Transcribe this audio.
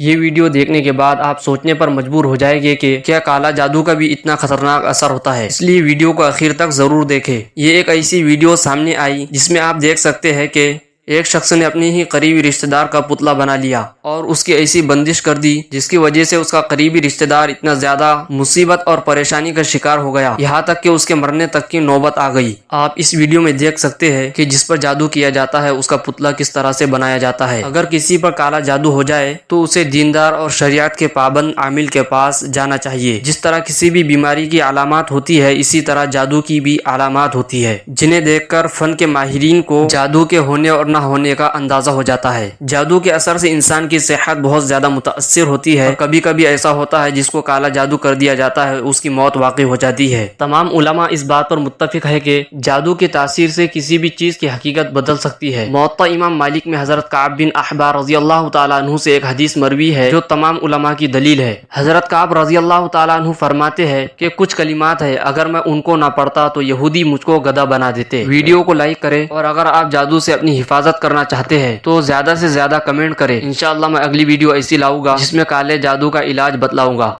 یہ ویڈیو دیکھنے کے بعد آپ سوچنے پر مجبور ہو جائیں گے کہ کیا کالا جادو کا بھی اتنا خطرناک اثر ہوتا ہے، اس لیے ویڈیو کو آخر تک ضرور دیکھیں۔ یہ ایک ایسی ویڈیو سامنے آئی جس میں آپ دیکھ سکتے ہیں کہ ایک شخص نے اپنی ہی قریبی رشتہ دار کا پتلا بنا لیا اور اس کی ایسی بندش کر دی جس کی وجہ سے اس کا قریبی رشتہ دار اتنا زیادہ مصیبت اور پریشانی کا شکار ہو گیا، یہاں تک کہ اس کے مرنے تک کی نوبت آ گئی۔ آپ اس ویڈیو میں دیکھ سکتے ہیں کہ جس پر جادو کیا جاتا ہے اس کا پتلا کس طرح سے بنایا جاتا ہے۔ اگر کسی پر کالا جادو ہو جائے تو اسے دیندار اور شریعت کے پابند عامل کے پاس جانا چاہیے۔ جس طرح کسی بھی بیماری کی علامات ہوتی ہے اسی طرح جادو کی بھی علامات ہوتی ہے، جنہیں دیکھ کر فن کے ماہرین کو جادو کے ہونے اور نہ ہونے کا اندازہ ہو جاتا ہے۔ جادو کے اثر سے انسان کی صحت بہت زیادہ متاثر ہوتی ہے اور کبھی کبھی ایسا ہوتا ہے جس کو کالا جادو کر دیا جاتا ہے اس کی موت واقع ہو جاتی ہے۔ تمام علماء اس بات پر متفق ہے کہ جادو کی تاثیر سے کسی بھی چیز کی حقیقت بدل سکتی ہے۔ موطا امام مالک میں حضرت کعب بن احبار رضی اللہ تعالیٰ عنہ سے ایک حدیث مروی ہے جو تمام علماء کی دلیل ہے۔ حضرت کعب رضی اللہ تعالیٰ عنہ فرماتے ہیں کہ کچھ کلمات ہے اگر میں ان کو نہ پڑھتا تو یہودی مجھ کو گدھا بنا دیتے۔ ویڈیو کو لائک کریں اور اگر آپ جادو سے اپنی حفاظت کرنا چاہتے ہیں تو زیادہ سے زیادہ کمنٹ کریں۔ انشاءاللہ میں اگلی ویڈیو ایسی لاؤں گا جس میں کالے جادو کا علاج بتلاؤں گا۔